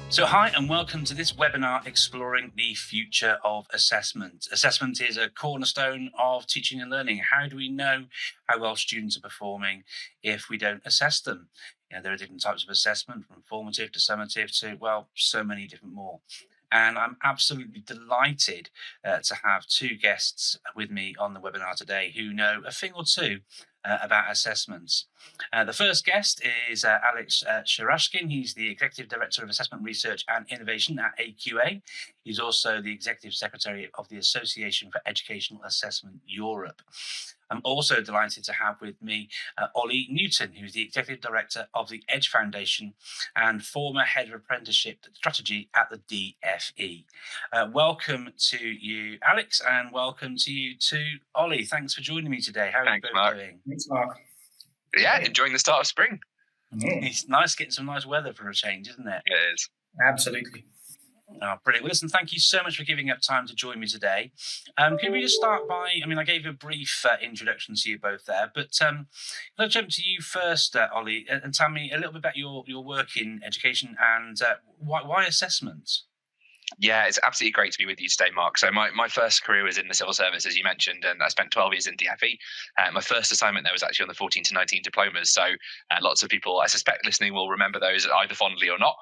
So hi and welcome to this webinar exploring the future of assessment. Assessment is a cornerstone of teaching and learning. How do we know how well students are performing if we don't assess them? There are different types of assessment, from formative to summative to, well, so many different more. And I'm absolutely delighted to have two guests with me on the webinar today who know a thing or two about assessments. The first guest is Alex Sharashkin. He's the Executive Director of Assessment Research and Innovation at AQA. He's also the Executive Secretary of the Association for Educational Assessment Europe. I'm also delighted to have with me Ollie Newton, who's the Executive Director of the Edge Foundation and former Head of Apprenticeship Strategy at the DFE. Welcome to you, Alex, and welcome to you too, Ollie. Thanks for joining me today. How are you both doing? Thanks, Mark. Yeah, enjoying the start of spring. It's nice getting some nice weather for a change, isn't it? It is. Absolutely. Oh, brilliant. Well, listen, thank you so much for giving up time to join me today. Can we just start by, I gave a brief introduction to you both there, but let's jump to you first, Ollie, and tell me a little bit about your work in education and why assessment? Yeah, it's absolutely great to be with you today, Mark. So my first career was in the civil service, as you mentioned, and I spent 12 years in DFE. My first assignment there was actually on the 14 to 19 diplomas. So lots of people, I suspect, listening will remember those either fondly or not.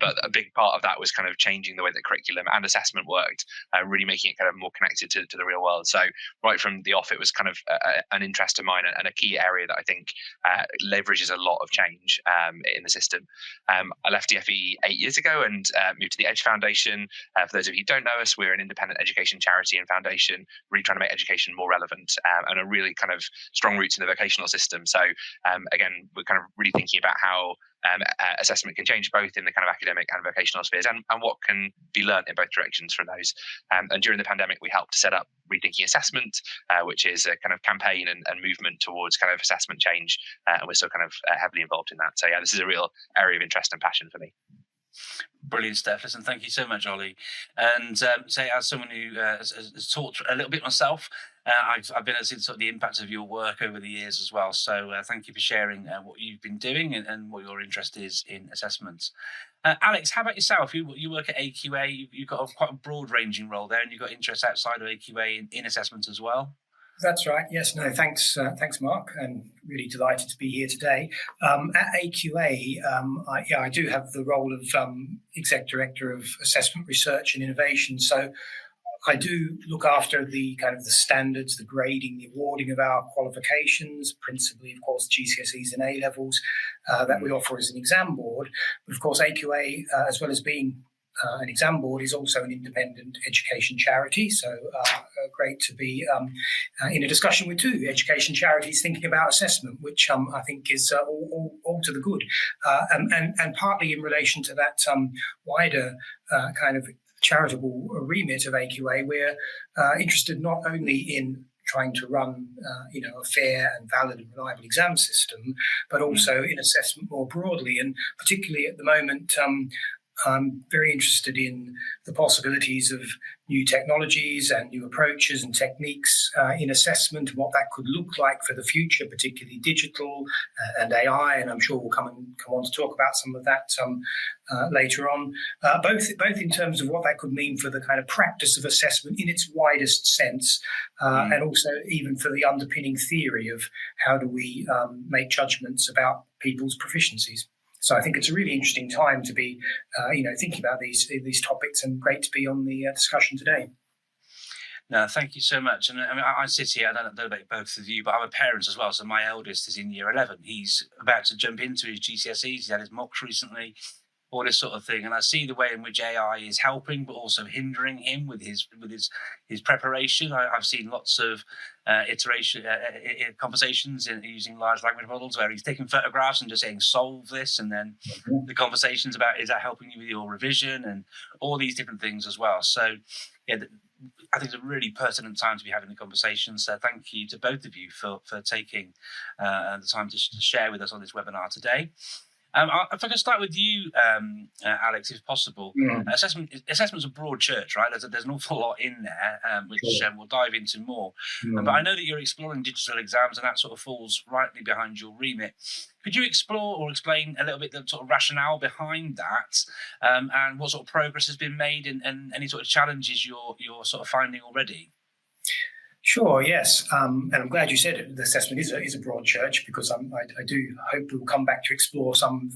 But a big part of that was kind of changing the way that curriculum and assessment worked, really making it kind of more connected to the real world. So right from the off, it was kind of an interest of mine and a key area that I think leverages a lot of change in the system. I left DFE 8 years ago and moved to the Edge Foundation. For those of you who don't know us, we're an independent education charity and foundation, really trying to make education more relevant and a really kind of strong roots in the vocational system. So again, we're kind of really thinking about how assessment can change both in the kind of academic and vocational spheres and what can be learned in both directions from those. And during the pandemic, we helped to set up Rethinking Assessment, which is a kind of campaign and movement towards kind of assessment change. And we're still kind of heavily involved in that. So yeah, this is a real area of interest and passion for me. Brilliant stuff. Listen, thank you so much, Ollie. And say, as someone who has taught a little bit myself, I've been seeing sort of the impact of your work over the years as well. So thank you for sharing what you've been doing and what your interest is in assessments. Alex, how about yourself? You work at AQA. You've got quite a broad-ranging role there, and you've got interests outside of AQA in assessment as well. That's right. Yes. No. Thanks, Mark. I'm really delighted to be here today. At AQA, I do have the role of Exec Director of Assessment Research and Innovation. So I do look after the kind of the standards, the grading, the awarding of our qualifications, principally, of course, GCSEs and A levels that we offer as an exam board. But of course, AQA, as well as being an exam board, is also an independent education charity. So great to be in a discussion with two education charities thinking about assessment, which I think is all to the good. And partly in relation to that wider kind of charitable remit of AQA, we're interested not only in trying to run a fair and valid and reliable exam system, but also in assessment more broadly. And particularly at the moment, I'm very interested in the possibilities of new technologies and new approaches and techniques in assessment and what that could look like for the future, particularly digital and AI. And I'm sure we'll come on to talk about some of that later on, both in terms of what that could mean for the kind of practice of assessment in its widest sense, and also even for the underpinning theory of how do we make judgments about people's proficiencies. So I think it's a really interesting time to be, thinking about these topics, and great to be on the discussion today. No, thank you so much. And I sit here, I don't know about both of you, but I'm a parent as well. So my eldest is in year 11. He's about to jump into his GCSEs. He's had his mocks recently, all this sort of thing. And I see the way in which AI is helping, but also hindering him with his preparation. I've seen lots of conversations using large language models where he's taking photographs and just saying, solve this. And then the conversations about, is that helping you with your revision and all these different things as well. So, yeah, I think it's a really pertinent time to be having the conversation. So thank you to both of you for taking the time to share with us on this webinar today. If I could start with you, Alex, if possible. Assessment's a broad church, right? There's an awful lot in there, which we'll dive into more. But I know that you're exploring digital exams, and that sort of falls rightly behind your remit. Could you explore or explain a little bit the sort of rationale behind that, and what sort of progress has been made, and any sort of challenges you're sort of finding already? Sure, yes. And I'm glad you said it. The assessment is a broad church, because I do hope we'll come back to explore some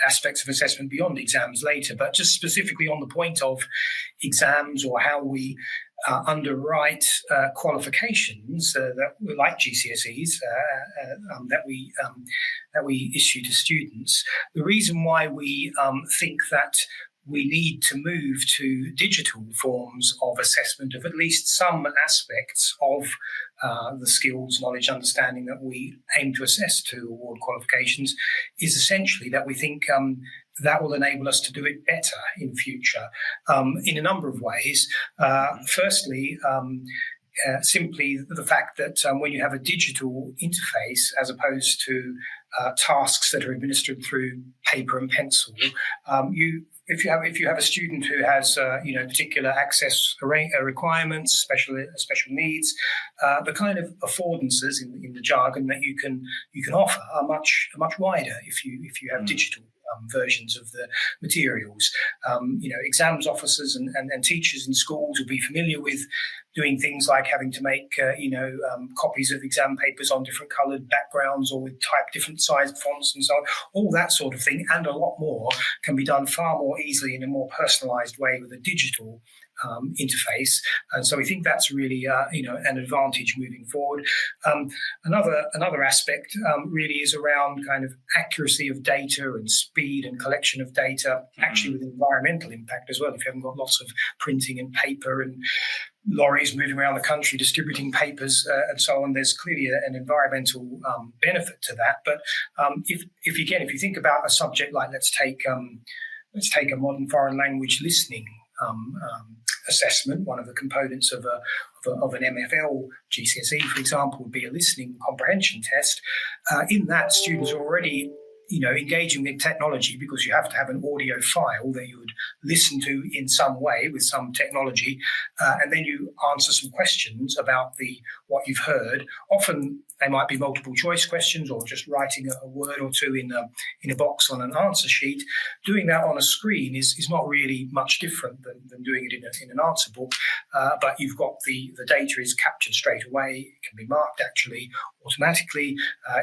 aspects of assessment beyond exams later. But just specifically on the point of exams, or how we underwrite qualifications that, like GCSEs, that we issue to students. The reason why we think that we need to move to digital forms of assessment of at least some aspects of the skills, knowledge, understanding that we aim to assess to award qualifications is essentially that we think that will enable us to do it better in future in a number of ways. Firstly, simply the fact that when you have a digital interface as opposed to tasks that are administered through paper and pencil, if you have a student who has particular access requirements, special needs, the kind of affordances in the jargon that you can offer are much wider if you have digital versions of the materials. Exams officers and teachers in schools will be familiar with doing things like having to make copies of exam papers on different coloured backgrounds, or with different sized fonts and so on. All that sort of thing, and a lot more, can be done far more easily in a more personalised way with a digital interface, and so we think that's really an advantage moving forward. Another aspect really is around kind of accuracy of data and speed and collection of data, actually with environmental impact as well. If you haven't got lots of printing and paper and lorries moving around the country distributing papers and so on, there's clearly an environmental benefit to that. But if you think about a subject like, let's take a modern foreign language listening assessment. One of the components of an MFL GCSE, for example, would be a listening comprehension test. In that, students are already engaging with technology, because you have to have an audio file that you would listen to in some way with some technology, and then you answer some questions about what you've heard. Often they might be multiple choice questions, or just writing a word or two in a box on an answer sheet. Doing that on a screen is not really much different than doing it in an answer book, but you've got the data is captured straight away. It can be marked actually automatically.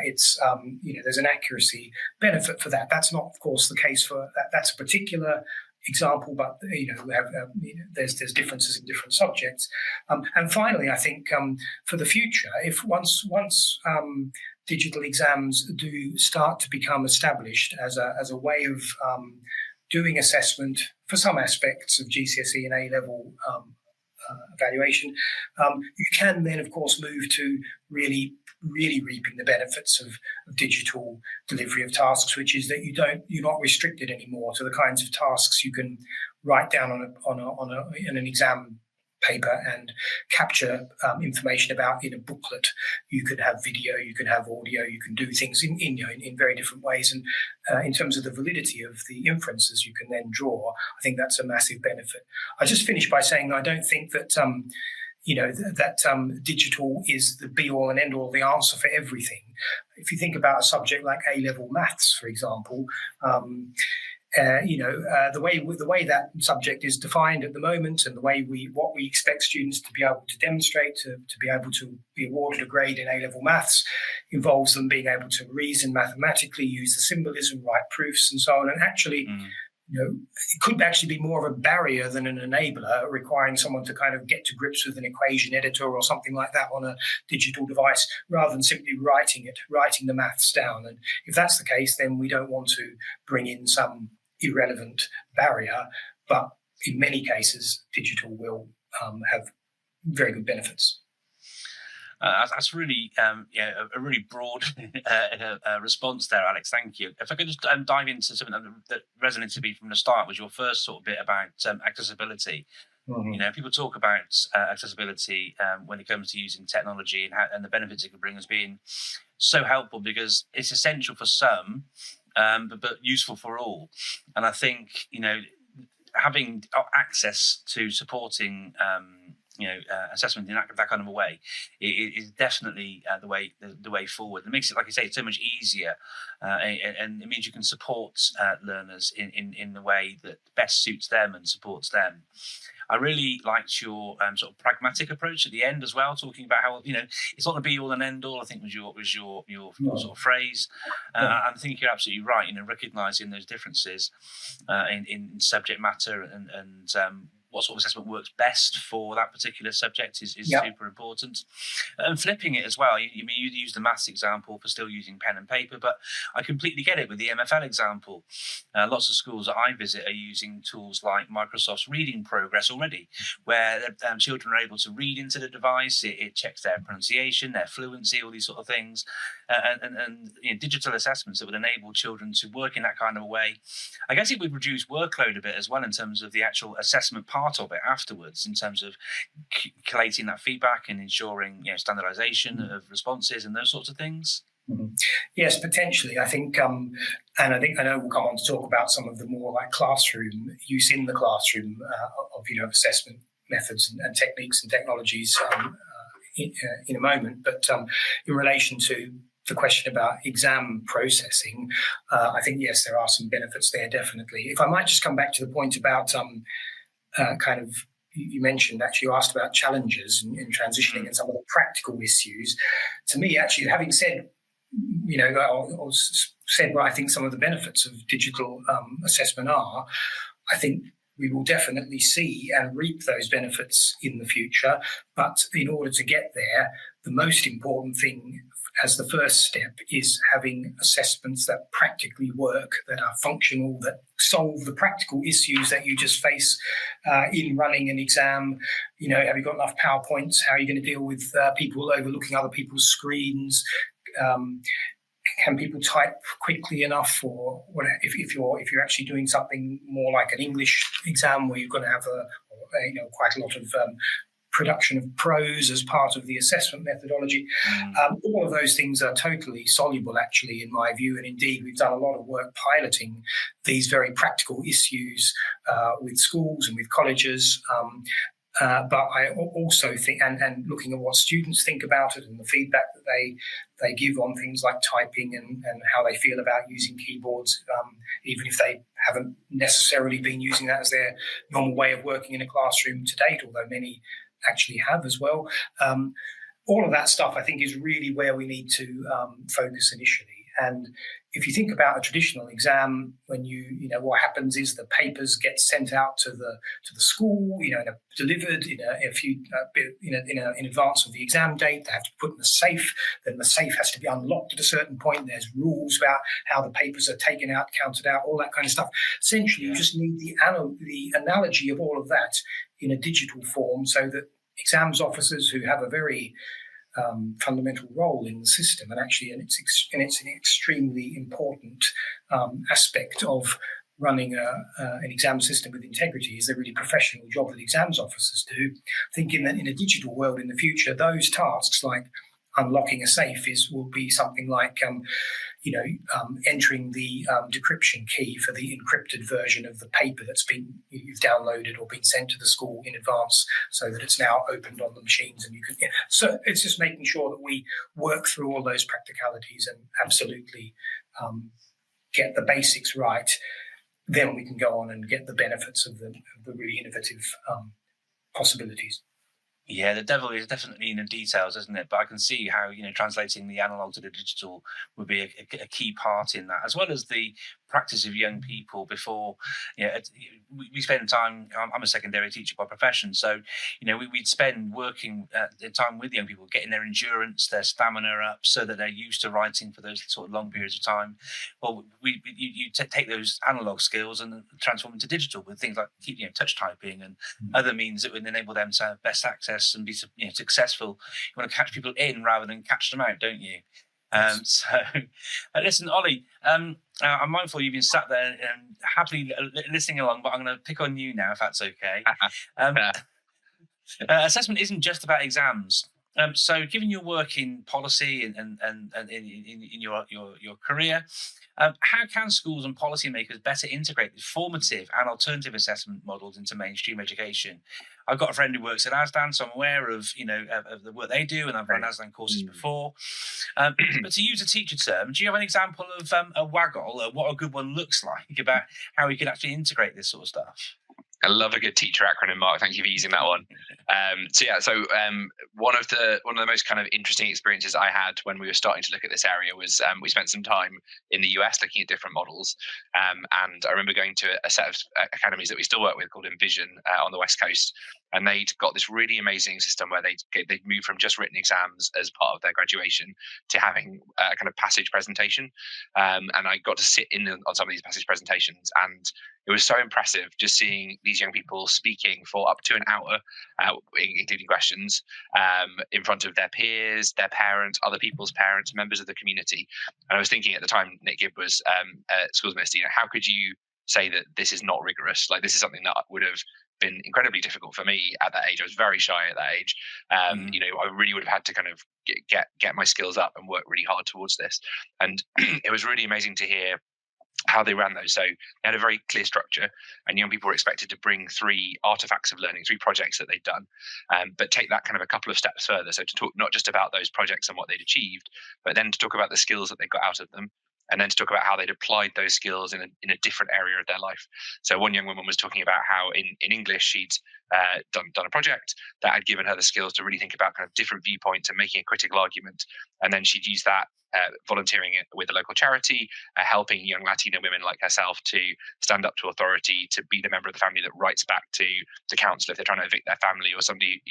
There's an accuracy benefit for that. That's not, of course, the case for that. That's a particular example, but we have there's differences in different subjects. And finally, I think for the future, if once digital exams do start to become established as a way of doing assessment for some aspects of GCSE and A-level evaluation, you can then, of course, move to really reaping the benefits of digital delivery of tasks, which is that you're not restricted anymore to the kinds of tasks you can write down in an exam paper and capture information about in a booklet. You could have video, you can have audio, you can do things in very different ways. And in terms of the validity of the inferences you can then draw, I think that's a massive benefit. I just finished by saying I don't think that digital is the be-all and end-all, the answer for everything. If you think about a subject like A-level maths, for example, the way that subject is defined at the moment, and what we expect students to be able to demonstrate to be able to be awarded a grade in A-level maths involves them being able to reason mathematically, use the symbolism, write proofs, and so on. And actually, it could actually be more of a barrier than an enabler, requiring someone to kind of get to grips with an equation editor or something like that on a digital device, rather than simply writing the maths down. And if that's the case, then we don't want to bring in some irrelevant barrier. But in many cases, digital will have very good benefits. That's really a really broad response there, Alex. Thank you. If I could just dive into something that resonated to me from the start, was your first sort of bit about accessibility. Mm-hmm. People talk about accessibility when it comes to using technology and the benefits it can bring as being so helpful, because it's essential for some. but useful for all. And I think, having access to supporting assessment in that kind of a way is definitely the way forward. It makes it, like I say, so much easier, and it means you can support learners in the way that best suits them and supports them. I really liked your sort of pragmatic approach at the end as well, talking about how it's not going to be all and end all. I think was your sort of phrase. I think you're absolutely right. Recognizing those differences in subject matter and what sort of assessment works best for that particular subject is super important. And flipping it as well, you used the maths example for still using pen and paper, but I completely get it with the MFL example. Lots of schools that I visit are using tools like Microsoft's Reading Progress already, where children are able to read into the device. It checks their pronunciation, their fluency, all these sort of things, and digital assessments that would enable children to work in that kind of a way. I guess it would reduce workload a bit as well in terms of the actual assessment part of it afterwards, in terms of collating that feedback and ensuring standardization of responses and those sorts of things. Mm-hmm. Yes, potentially. I think, and I know we'll come on to talk about some of the more like classroom use in the classroom of assessment methods and techniques and technologies in a moment. But in relation to the question about exam processing, I think yes, there are some benefits there definitely. If I might just come back to the point about you mentioned, actually, you asked about challenges in transitioning and some of the practical issues. To me, actually, having said, or said what I think some of the benefits of digital assessment are, I think we will definitely see and reap those benefits in the future. But in order to get there, the most important thing as the first step is having assessments that practically work, that are functional, that solve the practical issues that you just face in running an exam. Have you got enough PowerPoints? How are you going to deal with people overlooking other people's screens? Can people type quickly enough? Or if you're actually doing something more like an English exam where you're going to have quite a lot of production of prose as part of the assessment methodology. All of those things are totally soluble, actually, in my view. And indeed, we've done a lot of work piloting these very practical issues with schools and with colleges. But I also think, and looking at what students think about it and the feedback that they give on things like typing and how they feel about using keyboards, even if they haven't necessarily been using that as their normal way of working in a classroom to date, although many actually have as well. All of that stuff, I think, is really where we need to focus initially. And if you think about a traditional exam, when what happens is the papers get sent out to the school, delivered in advance of the exam date. They have to be put in the safe. Then the safe has to be unlocked at a certain point. There's rules about how the papers are taken out, counted out, all that kind of stuff. Essentially, you just need the analogy of all of that in a digital form, so that exams officers who have a very fundamental role in the system, and it's an extremely important aspect of running an exam system with integrity, is the really professional job that exams officers do. Thinking that in a digital world in the future, those tasks like unlocking a safe will be something like entering the decryption key for the encrypted version of the paper you've downloaded or been sent to the school in advance, so that it's now opened on the machines and you can. So it's just making sure that we work through all those practicalities and absolutely get the basics right. Then we can go on and get the benefits of the really innovative possibilities. Yeah, the devil is definitely in the details, isn't it? But I can see how translating the analog to the digital would be a key part in that, as well as the practice of young people before. We spend time. I'm a secondary teacher by profession, so we'd spend working time with young people, getting their endurance, their stamina up, so that they're used to writing for those sort of long periods of time. Well, you take those analog skills and transform them to digital with things like touch typing and other means that would enable them to have best access and be successful. You want to catch people in rather than catch them out, don't you? Listen, Ollie, I'm mindful you've been sat there and happily listening along, but I'm going to pick on you now, if that's okay. Assessment isn't just about exams. So, given your work in policy and in your career, how can schools and policymakers better integrate these formative and alternative assessment models into mainstream education? I've got a friend who works at ASDAN, so I'm aware of of the work they do, and I've run Right. ASDAN courses before. But to use a teacher term, do you have an example of a waggle, or what a good one looks like, about how we can actually integrate this sort of stuff? I love a good teacher acronym, Mark. Thank you for using that one. One of the most kind of interesting experiences I had when we were starting to look at this area was we spent some time in the US looking at different models, and I remember going to a set of academies that we still work with called Envision on the West Coast, and they'd got this really amazing system where they'd moved from just written exams as part of their graduation to having a kind of passage presentation, and I got to sit in on some of these passage presentations, and it was so impressive just seeing these young people speaking for up to an hour, including questions, in front of their peers, their parents, other people's parents, members of the community. And I was thinking at the time, Nick Gibb was schools minister, how could you say that this is not rigorous? Like, this is something that would have been incredibly difficult for me at that age. I was very shy at that age. I really would have had to kind of get my skills up and work really hard towards this. And it was really amazing to hear how they ran those. So they had a very clear structure, and young people were expected to bring 3 artifacts of learning, 3 projects that they'd done, but take that kind of a couple of steps further. So to talk not just about those projects and what they'd achieved, but then to talk about the skills that they got out of them, and then to talk about how they'd applied those skills in a different area of their life. So one young woman was talking about how in English she'd done a project that had given her the skills to really think about kind of different viewpoints and making a critical argument, and then she'd use that volunteering with a local charity, helping young Latina women like herself to stand up to authority, to be the member of the family that writes back to the council if they're trying to evict their family or somebody,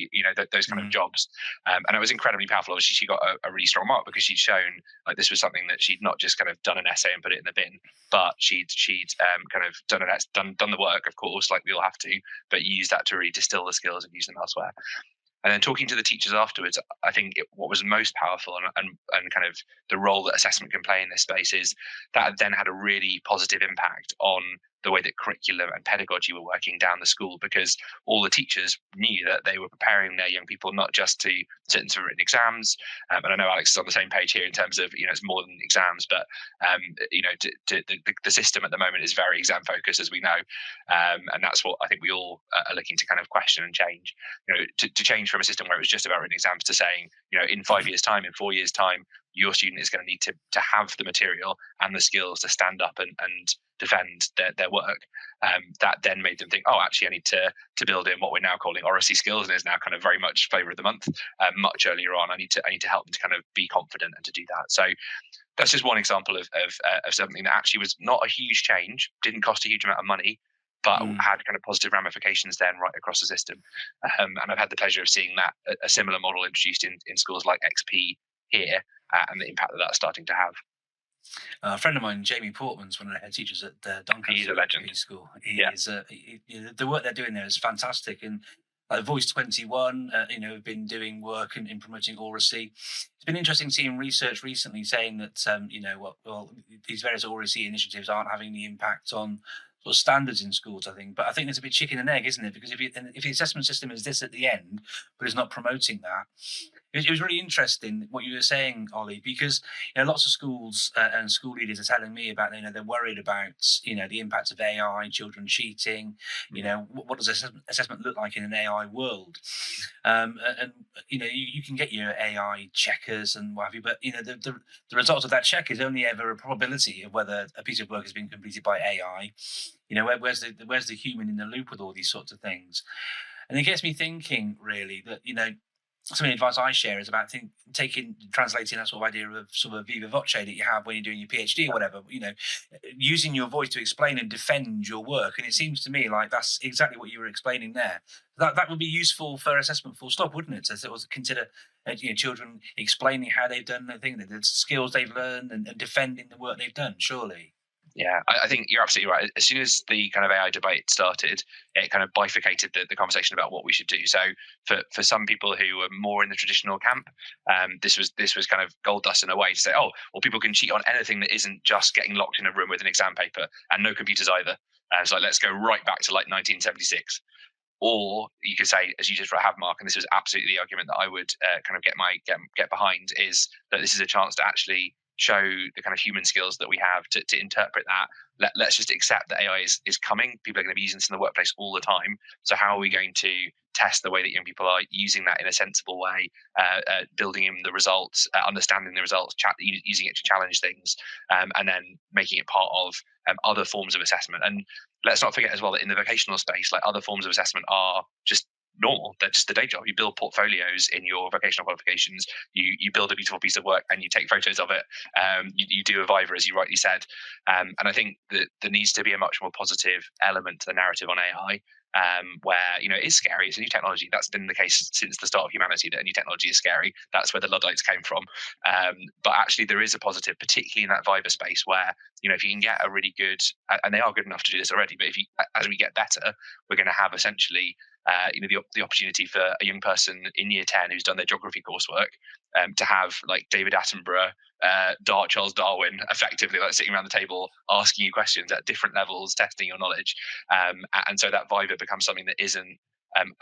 those kind of jobs. And it was incredibly powerful. Obviously, she got a really strong mark because she'd shown like this was something that she'd not just kind of done an essay and put it in the bin, but she'd kind of done the work, of course, like we all have to, but used that to really distill the skills and use them elsewhere. And then talking to the teachers afterwards, I think what was most powerful and kind of the role that assessment can play in this space is that then had a really positive impact on the way that curriculum and pedagogy were working down the school, because all the teachers knew that they were preparing their young people not just to sit into written exams. And I know Alex is on the same page here in terms of, it's more than exams, but, the system at the moment is very exam focused, as we know. And that's what I think we all are looking to kind of question and change, to change from a system where it was just about written exams to saying, in 5 years' time, in 4 years' time, your student is going to need to have the material and the skills to stand up and defend their work. That then made them think, oh, actually, I need to build in what we're now calling oracy skills, and is now kind of very much flavour of the month. Much earlier on, I need to help them to kind of be confident and to do that. So that's just one example of something that actually was not a huge change, didn't cost a huge amount of money, but had kind of positive ramifications then right across the system. And I've had the pleasure of seeing that a similar model introduced in schools like XP here, and the impact that that's starting to have. A friend of mine, Jamie Portman's one of the head teachers at Doncaster. He's a legend. School. The work they're doing there is fantastic, and like Voice 21, have been doing work in promoting oracy. It's been interesting seeing research recently saying that these various oracy initiatives aren't having the impact on sort of standards in schools, I think. But I think there's a bit chicken and egg, isn't it? Because if the assessment system is this at the end, but it's not promoting that. It was really interesting what you were saying, Ollie, because lots of schools and school leaders are telling me about they're worried about the impact of AI, children cheating. What does assessment look like in an AI world? And you can get your AI checkers and what have you, but the result of that check is only ever a probability of whether a piece of work has been completed by AI. Where's the human in the loop with all these sorts of things? And it gets me thinking, really, that some of the advice I share is about translating that sort of idea of sort of viva voce that you have when you're doing your PhD or whatever, using your voice to explain and defend your work. And it seems to me like that's exactly what you were explaining there. That would be useful for assessment full stop, wouldn't it? As it was consider children explaining how they've done the thing, the skills they've learned and defending the work they've done, surely. Yeah, I think you're absolutely right. As soon as the kind of AI debate started, it kind of bifurcated the conversation about what we should do. So for some people who were more in the traditional camp, this was kind of gold dust in a way to say, oh, well, people can cheat on anything that isn't just getting locked in a room with an exam paper and no computers either. So let's go right back to like 1976. Or you could say, as you just have, Mark, and this was absolutely the argument that I would kind of get behind, is that this is a chance to actually show the kind of human skills that we have to interpret that. Let's just accept that AI is coming. People are going to be using this in the workplace all the time. So how are we going to test the way that young people are using that in a sensible way, building in the results, understanding the results, using it to challenge things, and then making it part of other forms of assessment. And let's not forget as well that in the vocational space, like, other forms of assessment are just normal. They're just the day job. You build portfolios in your vocational qualifications. You build a beautiful piece of work and you take photos of it. You do a Viva, as you rightly said. And I think that there needs to be a much more positive element to the narrative on AI, where, it is scary. It's a new technology. That's been the case since the start of humanity, that a new technology is scary. That's where the Luddites came from. But actually there is a positive, particularly in that Viva space, where, if you can get a really good, and they are good enough to do this already, but as we get better, we're going to have essentially the opportunity for a young person in year 10 who's done their geography coursework to have, like, David Attenborough, Charles Darwin, effectively, like, sitting around the table asking you questions at different levels, testing your knowledge. And so that Viva becomes something that isn't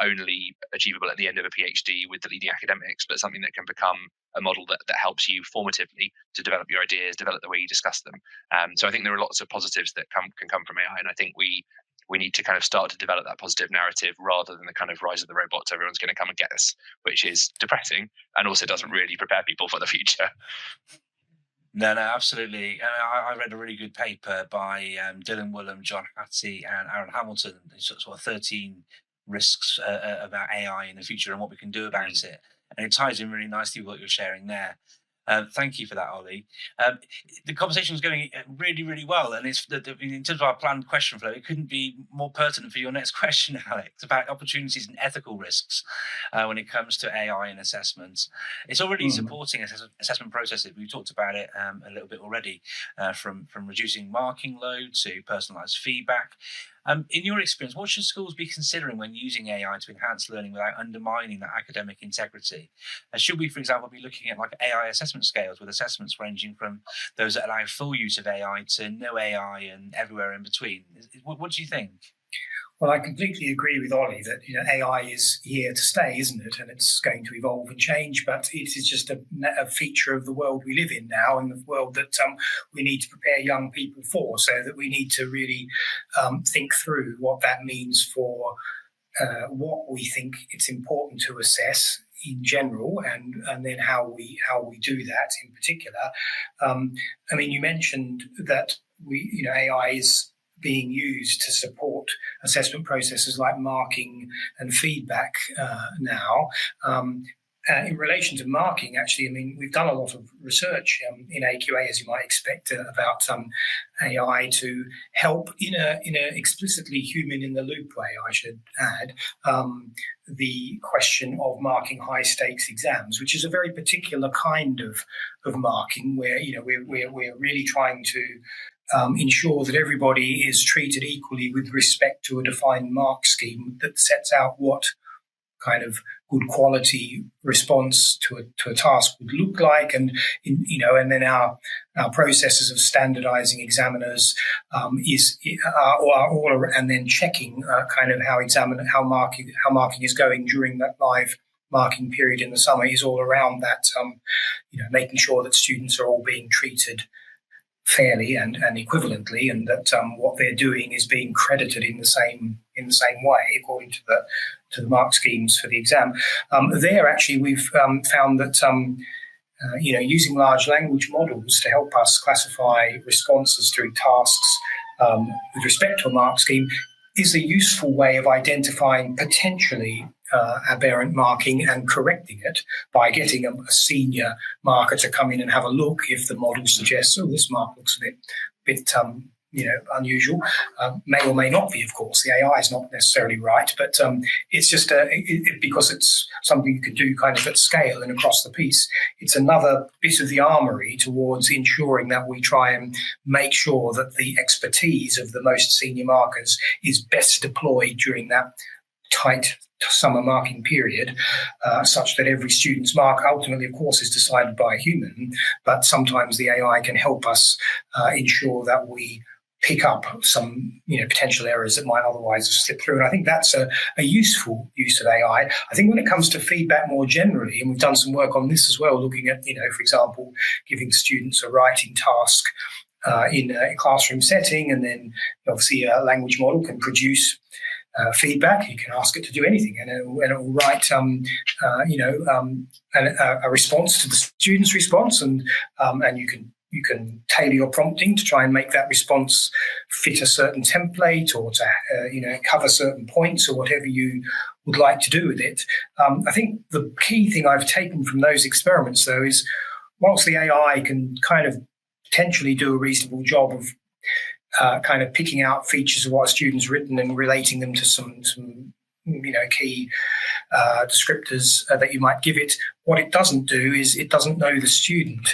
only achievable at the end of a PhD with the leading academics, but something that can become a model that helps you formatively to develop your ideas, develop the way you discuss them. So I think there are lots of positives that can come from AI, and I think we need to kind of start to develop that positive narrative rather than the kind of rise of the robots. Everyone's going to come and get us, which is depressing and also doesn't really prepare people for the future. No, absolutely. And I read a really good paper by Dylan Willem, John Hattie, and Aaron Hamilton. It's sort of 13 risks about AI in the future and what we can do about it. And it ties in really nicely with what you're sharing there. Thank you for that, Ollie. The conversation is going really, really well, and it's in terms of our planned question flow, it couldn't be more pertinent for your next question, Alex, about opportunities and ethical risks when it comes to AI and assessments. It's already supporting assessment processes. We've talked about it a little bit already, from reducing marking load to personalised feedback. In your experience, what should schools be considering when using AI to enhance learning without undermining that academic integrity? Should we, for example, be looking at like AI assessment scales with assessments ranging from those that allow full use of AI to no AI and everywhere in between? What do you think? Well, I completely agree with Ollie that AI is here to stay, isn't it? And it's going to evolve and change, but it is just a feature of the world we live in now, and the world that we need to prepare young people for. So that we need to really think through what that means for what we think it's important to assess in general, and then how we do that in particular. I mean, you mentioned that AI is being used to support assessment processes like marking and feedback now. In relation to marking, actually, I mean, we've done a lot of research in AQA, as you might expect, about AI to help in a explicitly human in the loop way, I should add, the question of marking high stakes exams, which is a very particular kind of marking where we're really trying to ensure that everybody is treated equally with respect to a defined mark scheme that sets out what kind of good quality response to a task would look like, and then our processes of standardizing examiners are all, and then checking kind of how marking is going during that live marking period in the summer is all around that, making sure that students are all being treated fairly and equivalently, and that what they're doing is being credited in the same way according to the mark schemes for the exam. There, actually, we've found that using large language models to help us classify responses through tasks with respect to a mark scheme is a useful way of identifying potentially aberrant marking and correcting it by getting a senior marker to come in and have a look if the model suggests, this mark looks a bit unusual. May or may not be, of course. The AI is not necessarily right, but it's just because it's something you could do kind of at scale and across the piece. It's another bit of the armory towards ensuring that we try and make sure that the expertise of the most senior markers is best deployed during that tight summer marking period, such that every student's mark ultimately, of course, is decided by a human, but sometimes the AI can help us ensure that we pick up some potential errors that might otherwise have slipped through. And I think that's a useful use of AI. I think when it comes to feedback more generally, and we've done some work on this as well, looking at, for example, giving students a writing task in a classroom setting, and then obviously a language model can produce feedback. You can ask it to do anything, and it will write, a response to the student's response, and you can tailor your prompting to try and make that response fit a certain template, or to cover certain points, or whatever you would like to do with it. I think the key thing I've taken from those experiments, though, is whilst the AI can kind of potentially do a reasonable job of kind of picking out features of what a student's written and relating them to some key descriptors that you might give it. What it doesn't do is it doesn't know the student.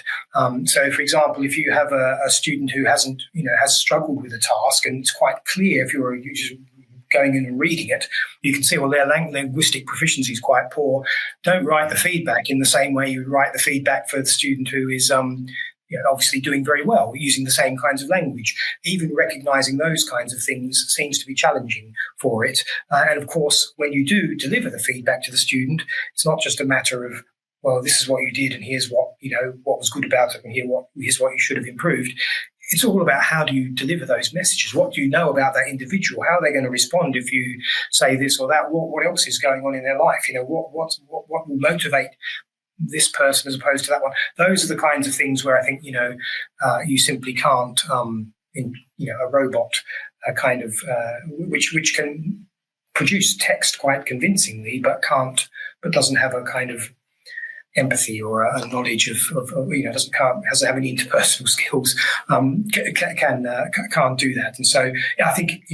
So, for example, if you have a student who has struggled with a task, and it's quite clear if you're just going in and reading it, you can see, well, their linguistic proficiency is quite poor. Don't write the feedback in the same way you write the feedback for the student who is obviously doing very well, using the same kinds of language. Even recognizing those kinds of things seems to be challenging for it. And of course, when you do deliver the feedback to the student, it's not just a matter of, well, this is what you did, and here's what was good about it, and here's what you should have improved. It's all about how do you deliver those messages? What do you know about that individual? How are they going to respond if you say this or that? What else is going on in their life? What will motivate this person as opposed to that one? Those are the kinds of things where I think you simply can't a robot kind of which can produce text quite convincingly, but doesn't have a kind of empathy or a knowledge of doesn't have any interpersonal skills, can't do that. And so I think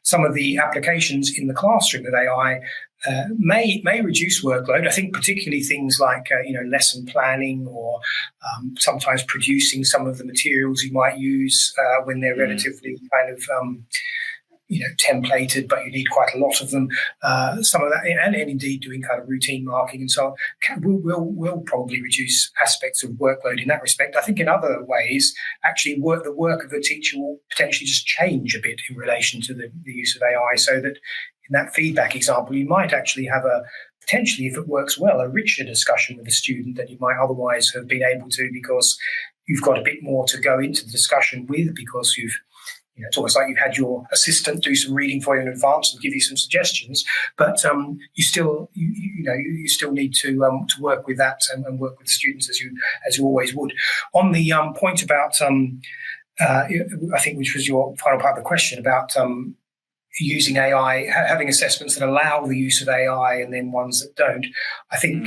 some of the applications in the classroom of AI may reduce workload. I think particularly things like lesson planning, or sometimes producing some of the materials you might use when they're relatively kind of templated, but you need quite a lot of them. Some of that, and indeed doing kind of routine marking and so on, will probably reduce aspects of workload in that respect. I think in other ways, actually, the work of the teacher will potentially just change a bit in relation to the use of AI, so that in that feedback example, you might actually have potentially, if it works well, a richer discussion with the student than you might otherwise have been able to, because you've got a bit more to go into the discussion with, because it's almost like you've had your assistant do some reading for you in advance and give you some suggestions, but you still need to work with that and work with the students as you always would. On the point about I think, which was your final part of the question about using AI, having assessments that allow the use of AI and then ones that don't, I think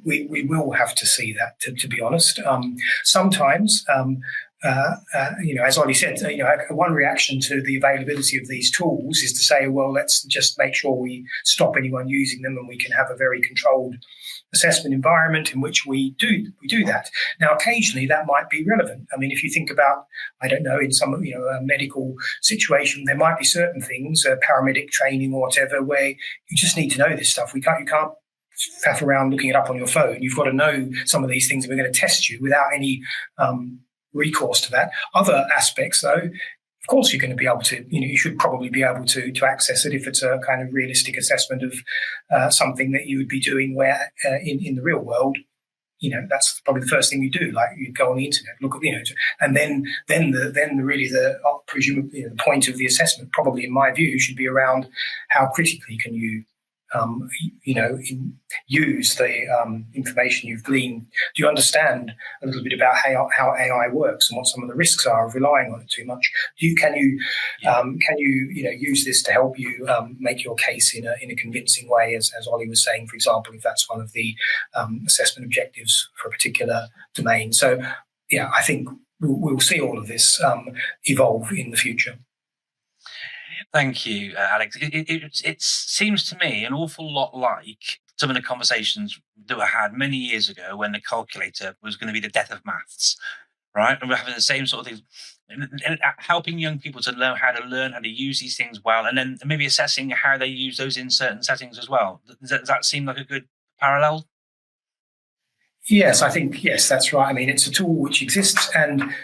we will have to see that, to be honest. Sometimes. As Ollie said, one reaction to the availability of these tools is to say, well, let's just make sure we stop anyone using them, and we can have a very controlled assessment environment in which we do that. Now, occasionally that might be relevant. I mean, if you think about, I don't know, in some a medical situation, there might be certain things, paramedic training or whatever, where you just need to know this stuff. You can't faff around looking it up on your phone. You've got to know some of these things, and we're going to test you without any recourse to that. Other aspects, though, of course, you're going to be able to, you should probably be able to access it if it's a kind of realistic assessment of something that you would be doing where in the real world, that's probably the first thing you do. Like, you go on the internet, look at, and then presumably the point of the assessment, probably in my view, should be around how critically can you use the information you've gleaned. Do you understand a little bit about how AI works and what some of the risks are of relying on it too much? Can you use this to help you make your case in a convincing way, as Ollie was saying, for example, if that's one of the assessment objectives for a particular domain. So, I think we'll see all of this evolve in the future. Thank you, Alex. It seems to me an awful lot like some of the conversations that were had many years ago when the calculator was going to be the death of maths, right? And we're having the same sort of things, and helping young people to learn how to use these things well, and then maybe assessing how they use those in certain settings as well. Does that seem like a good parallel? Yes, I think, yes, that's right. I mean, it's a tool which exists, and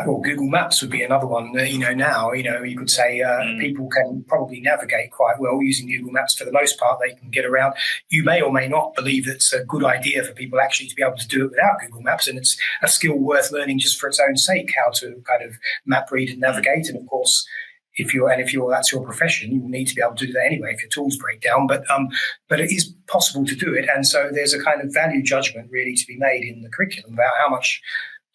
or Google Maps would be another one. Now, you could say people can probably navigate quite well using Google Maps for the most part. They can get around. You may or may not believe it's a good idea for people actually to be able to do it without Google Maps, and it's a skill worth learning just for its own sake, how to kind of map, read, and navigate. And of course, if that's your profession, you need to be able to do that anyway if your tools break down. But it is possible to do it, and so there's a kind of value judgment really to be made in the curriculum about how much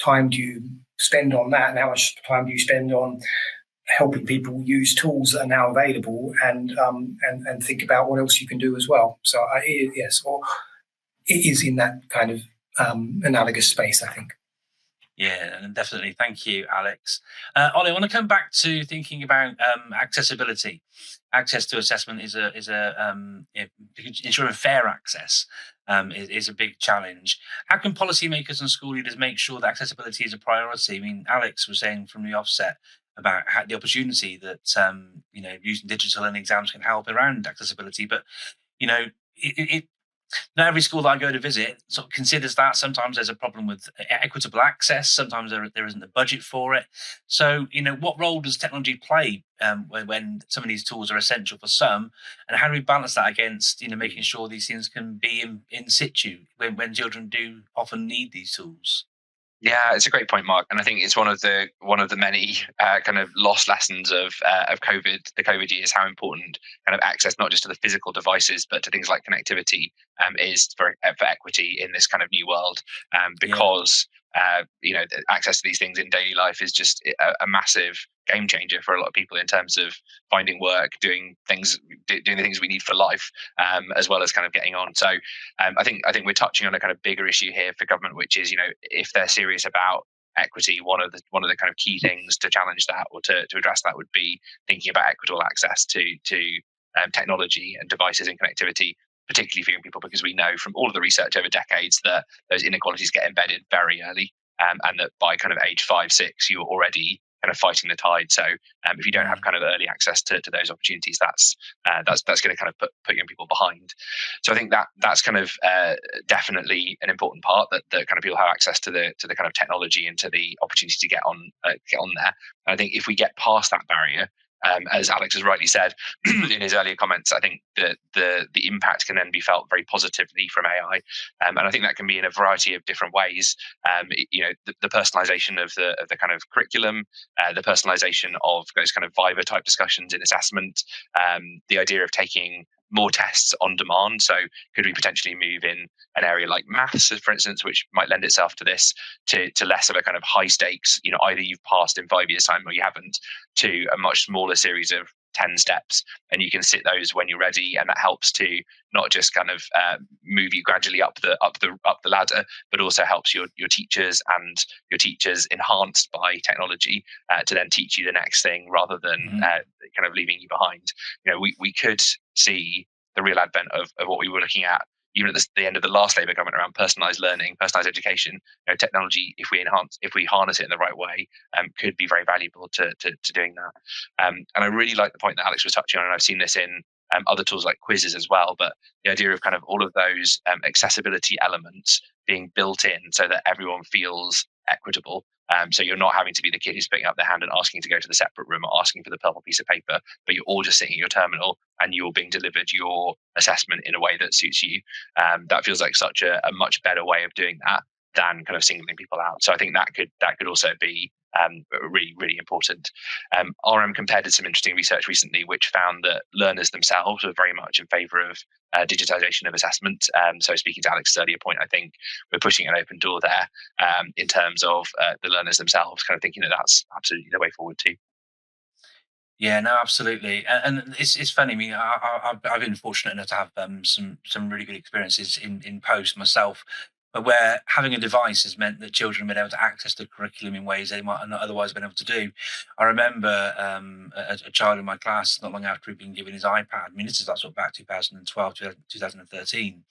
time do you spend on that, and how much time do you spend on helping people use tools that are now available, and think about what else you can do as well. So yes, or it is in that kind of analogous space, I think. Yeah, and definitely. Thank you, Alex. Ollie, I want to come back to thinking about accessibility. Access to assessment ensuring fair access is a big challenge. How can policymakers and school leaders make sure that accessibility is a priority? I mean, Alex was saying from the offset about the opportunity that using digital learning exams can help around accessibility, but not every school that I go to visit sort of considers that. Sometimes there's a problem with equitable access. Sometimes there isn't a budget for it. So, what role does technology play when some of these tools are essential for some? And how do we balance that against, making sure these things can be in situ when children do often need these tools? Yeah, it's a great point, Mark, and I think it's one of the many kind of lost lessons of COVID, the COVID years, how important kind of access not just to the physical devices but to things like connectivity is for equity in this kind of new world, because access to these things in daily life is just a massive game changer for a lot of people in terms of finding work, doing the things we need for life, as well as kind of getting on. So I think we're touching on a kind of bigger issue here for government, which is if they're serious about equity, one of the kind of key things to challenge that or to address that would be thinking about equitable access to technology and devices and connectivity, particularly for young people, because we know from all of the research over decades that those inequalities get embedded very early, and that by kind of age 5, 6, you're already kind of fighting the tide. So if you don't have kind of early access to those opportunities, that's going to kind of put young people behind. So I think that's kind of definitely an important part, that kind of people have access to the kind of technology and to the opportunity to get on there. And I think if we get past that barrier, as Alex has rightly said in his earlier comments, I think that the impact can then be felt very positively from AI, and I think that can be in a variety of different ways. The personalisation of the kind of curriculum, the personalisation of those kind of Viva type discussions in assessment, the idea of taking more tests on demand. So could we potentially move in an area like maths, for instance, which might lend itself to this, to less of a kind of high stakes, either you've passed in 5 years' time or you haven't, to a much smaller series of 10 steps, and you can sit those when you're ready, and that helps to not just kind of move you gradually up the ladder, but also helps your teachers and your teachers enhanced by technology to then teach you the next thing rather than kind of leaving you behind. We could see the real advent of what we were looking at even at the end of the last Labour government around personalised learning, personalised education. Technology, if we harness it in the right way, could be very valuable to doing that. And I really like the point that Alex was touching on, and I've seen this in other tools like quizzes as well. But the idea of kind of all of those accessibility elements being built in so that everyone feels equitable. So you're not having to be the kid who's picking up their hand and asking to go to the separate room or asking for the purple piece of paper, but you're all just sitting at your terminal and you're being delivered your assessment in a way that suits you. That feels like such a much better way of doing that than kind of singling people out. So I think that could also be really, really important. RM Compared did some interesting research recently, which found that learners themselves are very much in favour of digitization of assessment. So speaking to Alex's earlier point, I think we're pushing an open door there in terms of the learners themselves, kind of thinking that that's absolutely the way forward too. Yeah, no, absolutely, and it's funny. I mean, I've been fortunate enough to have some really good experiences in post myself, but where having a device has meant that children have been able to access the curriculum in ways they might not otherwise have been able to do. I remember a child in my class not long after he'd been given his iPad. I mean, this is like sort of back 2012, 2013,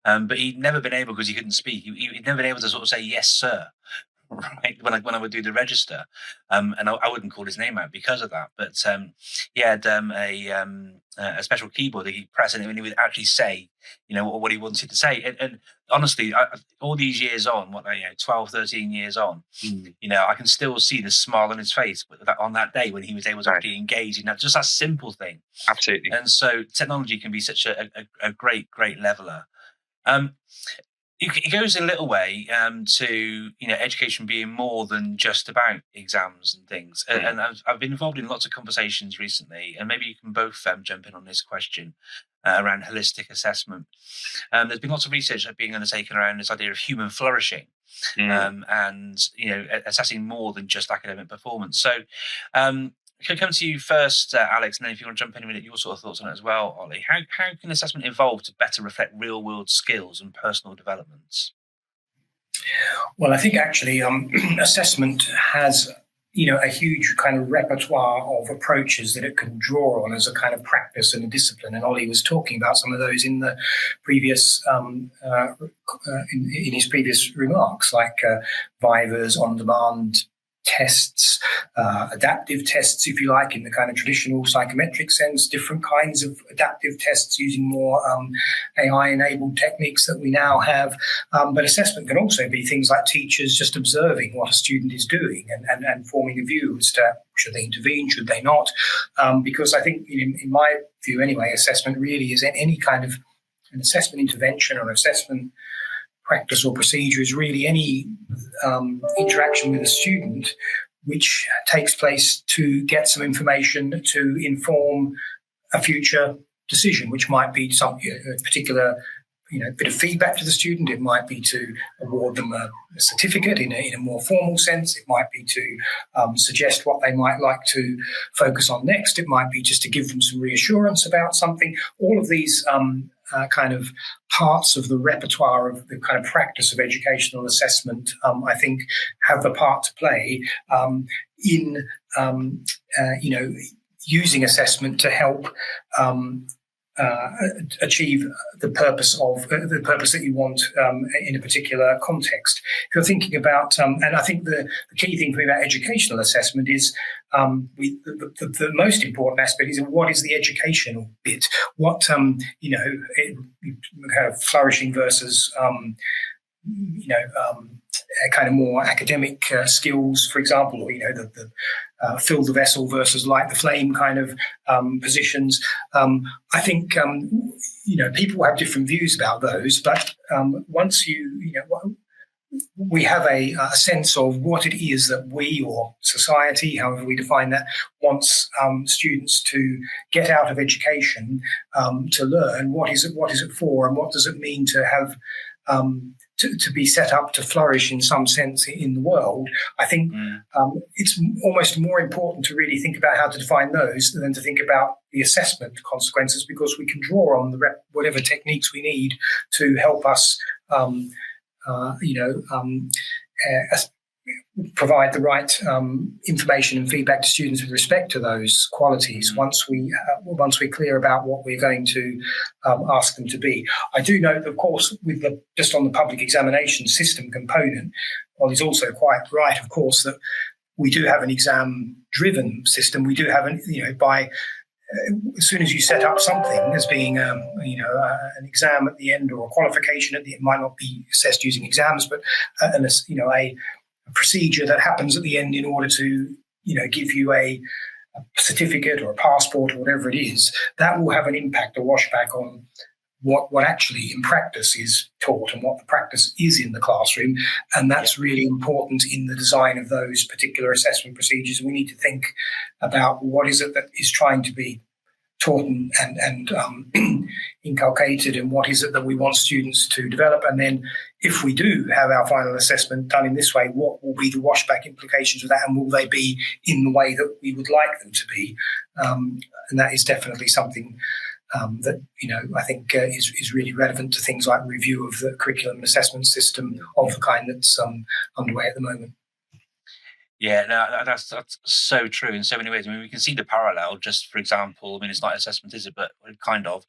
but he'd never been able, because he couldn't speak. He'd never been able to sort of say yes, sir. right, when I would do the register, and I wouldn't call his name out because of that. But he had a special keyboard that he'd press, and he would actually say, what he wanted to say. And honestly, all these years on, 12, 13 years on, I can still see the smile on his face on that day when he was able to actually engage in that, just that simple thing. Absolutely. And so technology can be such a great leveler. It goes a little way to education being more than just about exams and things. And I've been involved in lots of conversations recently, and maybe you can both jump in on this question around holistic assessment. There's been lots of research being undertaken around this idea of human flourishing, and assessing more than just academic performance. So can I come to you first, Alex, and then if you want to jump in a minute, your sort of thoughts on it as well, Ollie. How can assessment evolve to better reflect real-world skills and personal developments? Well, I think actually assessment has, a huge kind of repertoire of approaches that it can draw on as a kind of practice and a discipline. And Ollie was talking about some of those in the previous, in his previous remarks, like Vivas, on-demand tests, adaptive tests, if you like, in the kind of traditional psychometric sense, different kinds of adaptive tests using more AI-enabled techniques that we now have. But assessment can also be things like teachers just observing what a student is doing and forming a view as to should they intervene, should they not? Because I think, in my view anyway, assessment really is any kind of an assessment intervention or assessment practice or procedure is really any interaction with a student which takes place to get some information to inform a future decision, which might be some a particular bit of feedback to the student. It might be to award them a certificate in a more formal sense. It might be to suggest what they might like to focus on next. It might be just to give them some reassurance about something. All of these kind of parts of the repertoire of the kind of practice of educational assessment, I think, have the part to play in using assessment to help achieve the purpose that you want in a particular context. If you're thinking about, and I think the key thing for me about educational assessment is the most important aspect is what is the educational bit? What kind of flourishing versus kind of more academic skills, for example, or the fill the vessel versus light the flame kind of positions. I think people have different views about those, but once we have a sense of what it is that we or society, however we define that, wants students to get out of education, to learn. What is it for, and what does it mean to have to be set up to flourish in some sense in the world? I think it's almost more important to really think about how to define those than to think about the assessment consequences, because we can draw on whatever techniques we need to help us provide the right information and feedback to students with respect to those qualities once we're clear about what we're going to ask them to be. I do note, of course, with just on the public examination system component, Ollie's also quite right, of course, that we do have an exam-driven system. We do have as soon as you set up something as being an exam at the end or a qualification at the end, might not be assessed using exams, but a procedure that happens at the end in order to give you a certificate or a passport or whatever it is, that will have an impact, a washback on what actually in practice is taught and what the practice is in the classroom. And that's really important in the design of those particular assessment procedures. We need to think about what is it that is trying to be taught and inculcated, and what is it that we want students to develop. And then if we do have our final assessment done in this way, what will be the washback implications of that, and will they be in the way that we would like them to be? And that is definitely something that I think is really relevant to things like review of the curriculum and assessment system of the kind that's underway at the moment. Yeah, no, that's so true in so many ways. I mean, we can see the parallel. Just for example, I mean, it's not assessment, is it? But kind of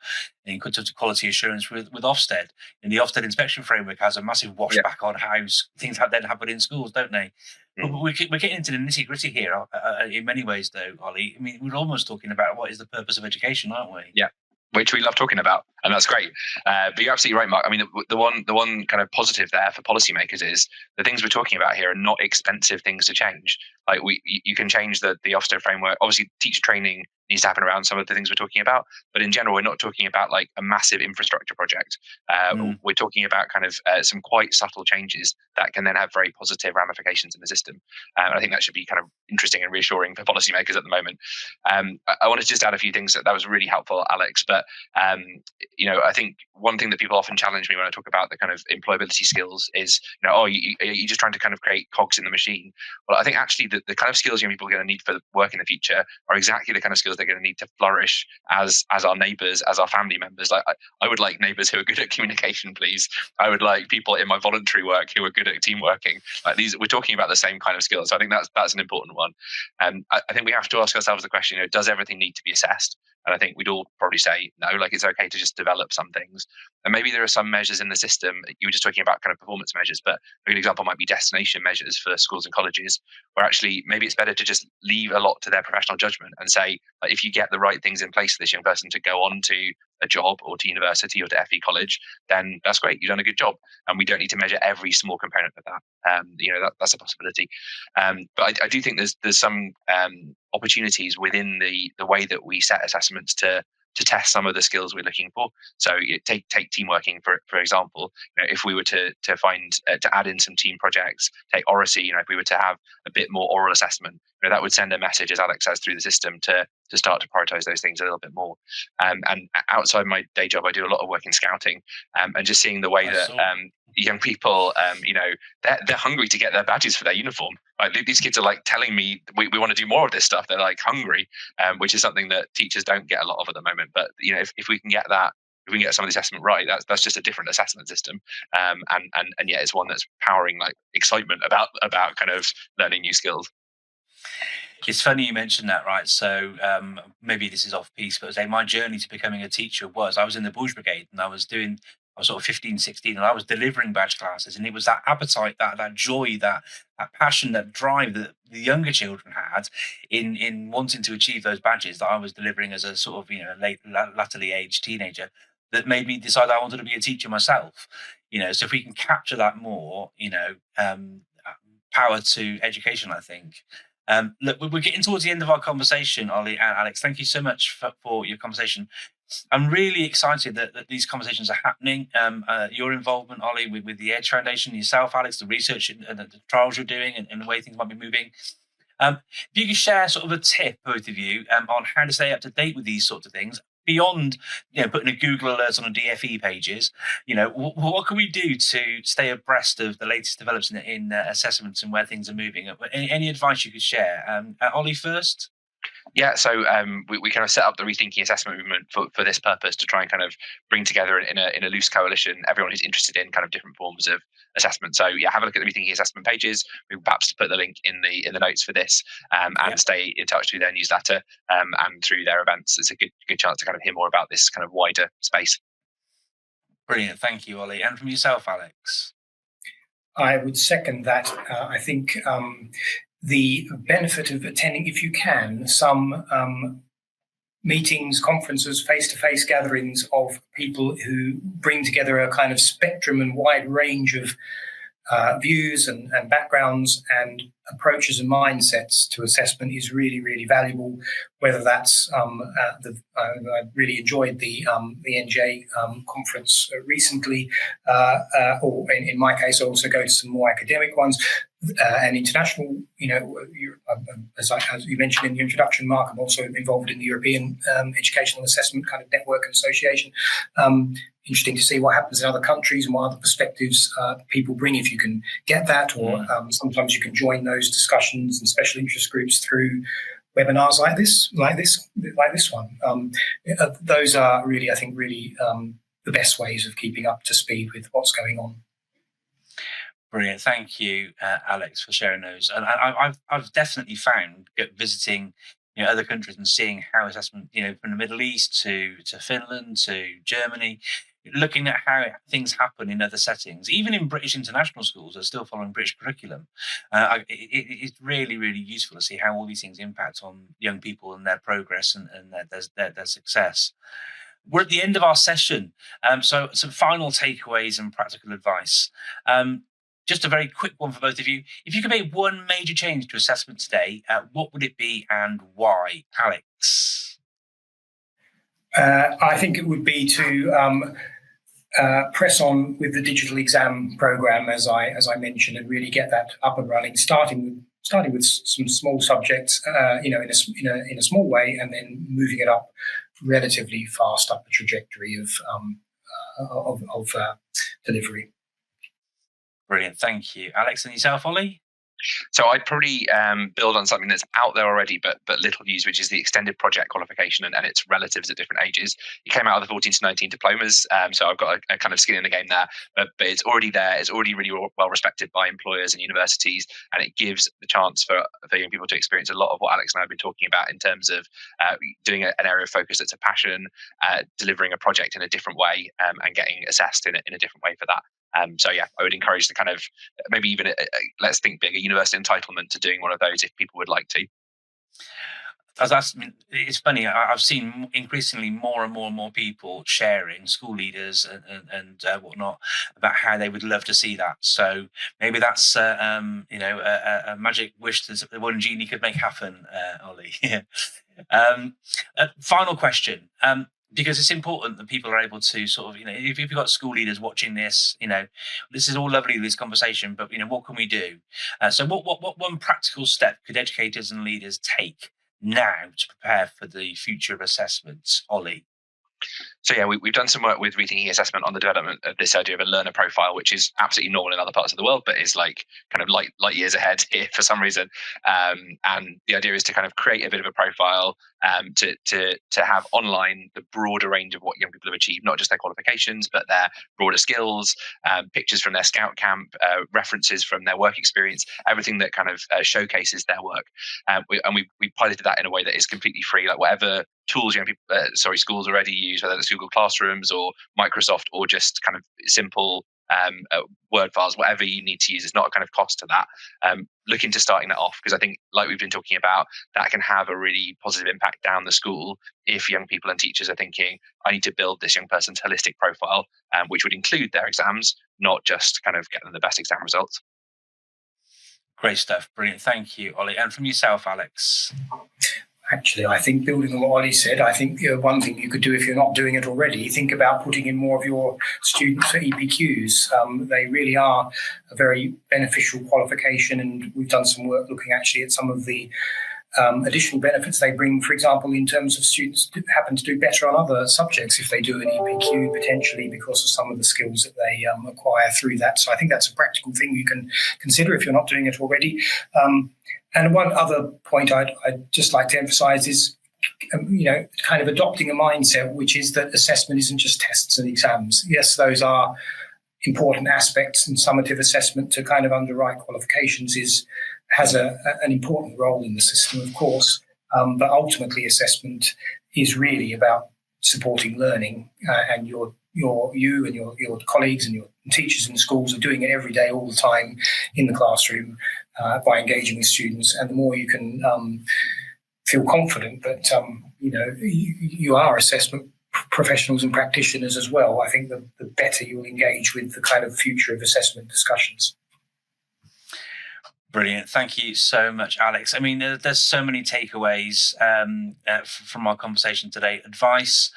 in terms of quality assurance with Ofsted. And the Ofsted inspection framework has a massive washback on how things have then happen in schools, don't they? But we're getting into the nitty gritty here in many ways, though, Ollie. I mean, we're almost talking about what is the purpose of education, aren't we? Yeah, which we love talking about, and that's great. But you're absolutely right, Mark. I mean, the one kind of positive there for policymakers is the things we're talking about here are not expensive things to change. Like you can change the Ofsted framework. Obviously, teacher training needs to happen around some of the things we're talking about, but in general, we're not talking about like a massive infrastructure project. We're talking about kind of some quite subtle changes that can then have very positive ramifications in the system. And I think that should be kind of interesting and reassuring for policymakers at the moment. I wanted to just add a few things that was really helpful, Alex. But I think one thing that people often challenge me when I talk about the kind of employability skills is, are you just trying to kind of create cogs in the machine? Well, I think actually the kind of skills young people are going to need for work in the future are exactly the kind of skills they're going to need to flourish as our neighbours, as our family members. Like I would like neighbours who are good at communication, please. I would like people in my voluntary work who are good at team working. Like we're talking about the same kind of skills. So I think that's an important one. I think we have to ask ourselves the question: does everything need to be assessed? And I think we'd all probably say no, like it's okay to just develop some things. And maybe there are some measures in the system. You were just talking about kind of performance measures, but a good example might be destination measures for schools and colleges, where actually maybe it's better to just leave a lot to their professional judgment and say, like, if you get the right things in place for this young person to go on to a job or to university or to FE college, then that's great. You've done a good job. And we don't need to measure every small component of that. That's a possibility. But I do think there's some opportunities within the way that we set assessments to test some of the skills we're looking for. So take team working for example. If we were to find to add in some team projects, take oracy. If we were to have a bit more oral assessment, that would send a message, as Alex says, through the system to start to prioritize those things a little bit more. And outside my day job, I do a lot of work in scouting, and just seeing the way that young people, they're hungry to get their badges for their uniform. Like these kids are like telling me we want to do more of this stuff. They're like hungry, which is something that teachers don't get a lot of at the moment. But if we can get that, if we can get some of the assessment right, that's just a different assessment system. And yet it's one that's powering like excitement about kind of learning new skills. It's funny you mentioned that, right? So maybe this is off piece, but my journey to becoming a teacher I was in the Bush Brigade, and I was sort of 15, 16, and I was delivering badge classes. And it was that appetite, that joy, that passion, that drive that the younger children had in wanting to achieve those badges that I was delivering as a sort of, latterly aged teenager, that made me decide I wanted to be a teacher myself. So if we can capture that more, power to education, I think. Look, we're getting towards the end of our conversation, Ollie and Alex. Thank you so much for your conversation. I'm really excited that these conversations are happening. Your involvement, Ollie, with the Edge Foundation, yourself, Alex, the research and the trials you're doing and the way things might be moving. If you could share sort of a tip, both of you, on how to stay up to date with these sorts of things, beyond putting a Google alerts on a DFE pages, what can we do to stay abreast of the latest developments in assessments and where things are moving? Any advice you could share? Ollie first? Yeah, so we kind of set up the rethinking assessment movement for this purpose, to try and kind of bring together in a loose coalition everyone who's interested in kind of different forms of assessment. So yeah, have a look at the rethinking assessment pages. We perhaps put the link in the notes for this, and stay in touch through their newsletter and through their events. It's a good chance to kind of hear more about this kind of wider space. Brilliant, thank you, Ollie. And from yourself, Alex? I would second that. I think the benefit of attending, if you can, some meetings, conferences, face-to-face gatherings of people who bring together a kind of spectrum and wide range of views and backgrounds and approaches and mindsets to assessment is really, really valuable. Whether that's I really enjoyed the NJ conference recently, or in my case, I also go to some more academic ones. And international, as you mentioned in the introduction, Mark, I'm also involved in the European Educational Assessment kind of network and association. Interesting to see what happens in other countries and what other perspectives people bring, if you can get that, or sometimes you can join those discussions and special interest groups through webinars like this one. Those are really, I think, the best ways of keeping up to speed with what's going on. Brilliant. Thank you, Alex, for sharing those. And I've definitely found visiting other countries and seeing how assessment, from the Middle East to Finland to Germany, looking at how things happen in other settings, even in British international schools, are still following British curriculum. It's really, really useful to see how all these things impact on young people and their progress and their success. We're at the end of our session, so some final takeaways and practical advice. Just a very quick one for both of you. If you could make one major change to assessment today, what would it be and why? Alex? I think it would be to press on with the digital exam program, as I mentioned, and really get that up and running, starting with some small subjects, in a small way, and then moving it up relatively fast up the trajectory of delivery. Brilliant, thank you. Alex, and yourself, Ollie? So I'd probably build on something that's out there already, but little used, which is the extended project qualification and its relatives at different ages. It came out of the 14 to 19 diplomas, so I've got a kind of skin in the game there. But it's already there. It's already really well respected by employers and universities, and it gives the chance for young people to experience a lot of what Alex and I have been talking about in terms of doing an area of focus that's a passion, delivering a project in a different way, and getting assessed in a different way for that. So yeah, I would encourage the kind of maybe even let's think big, a university entitlement to doing one of those if people would like to. It's funny. I've seen increasingly more and more people sharing, school leaders and whatnot, about how they would love to see that. So maybe that's a magic wish that one genie could make happen, Ollie. Final question. Because it's important that people are able to sort of, if you've got school leaders watching this, this is all lovely, this conversation, but, what can we do? So what one practical step could educators and leaders take now to prepare for the future of assessments? Ollie? So yeah, we've done some work with rethinking assessment on the development of this idea of a learner profile, which is absolutely normal in other parts of the world, but is like kind of light years ahead here for some reason. And the idea is to kind of create a bit of a profile, to have online the broader range of what young people have achieved, not just their qualifications, but their broader skills, pictures from their scout camp, references from their work experience, everything that kind of showcases their work. We piloted that in a way that is completely free, like whatever tools schools already use, whether it's Google Classrooms or Microsoft or just kind of simple Word files, whatever you need to use. It's not a kind of cost to that. Look into starting that off, because I think, like we've been talking about, that can have a really positive impact down the school if young people and teachers are thinking, I need to build this young person's holistic profile, which would include their exams, not just kind of get them the best exam results. Great stuff. Brilliant. Thank you, Ollie. And from yourself, Alex? Actually, I think building on what Ollie said, I think one thing you could do if you're not doing it already, think about putting in more of your students for EPQs. They really are a very beneficial qualification, and we've done some work looking actually at some of the additional benefits they bring, for example, in terms of students happen to do better on other subjects if they do an EPQ, potentially because of some of the skills that they acquire through that. So I think that's a practical thing you can consider if you're not doing it already. And one other point I'd just like to emphasize is, kind of adopting a mindset, which is that assessment isn't just tests and exams. Yes, those are important aspects, and summative assessment to kind of underwrite qualifications has an important role in the system, of course. But ultimately, assessment is really about supporting learning, and you and your colleagues and your teachers in the schools are doing it every day, all the time in the classroom, by engaging with students. And the more you can feel confident that you are assessment professionals and practitioners as well, I think the better you'll engage with the kind of future of assessment discussions. Brilliant. Thank you so much, Alex. I mean, there's so many takeaways from our conversation today. Advice,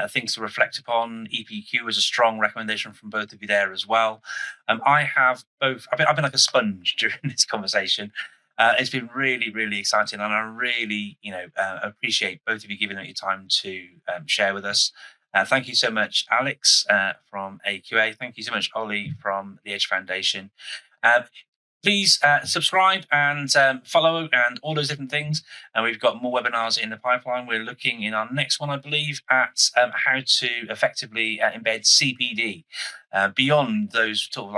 things to reflect upon. EPQ is a strong recommendation from both of you there as well. I have both. I've been like a sponge during this conversation. It's been really, really exciting, and I really, appreciate both of you giving up your time to share with us. Thank you so much, Alex from AQA. Thank you so much, Ollie from the Edge Foundation. Please subscribe and follow and all those different things. And we've got more webinars in the pipeline. We're looking in our next one, I believe, at how to effectively embed CPD beyond those sort of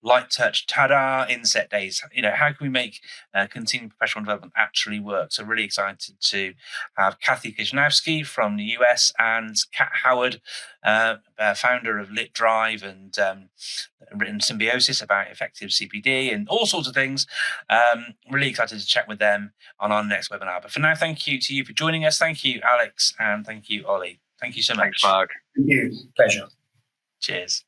light touch, ta-da, inset days. How can we make continuing professional development actually work? So really excited to have Kathy Kishnowski from the US and Kat Howard, founder of Lit Drive and written Symbiosis about effective CPD and all sorts of things. Really excited to chat with them on our next webinar. But for now, thank you to you for joining us. Thank you, Alex, and thank you, Ollie. Thank you so much. Thanks, Mark. Thank you. Pleasure. Cheers.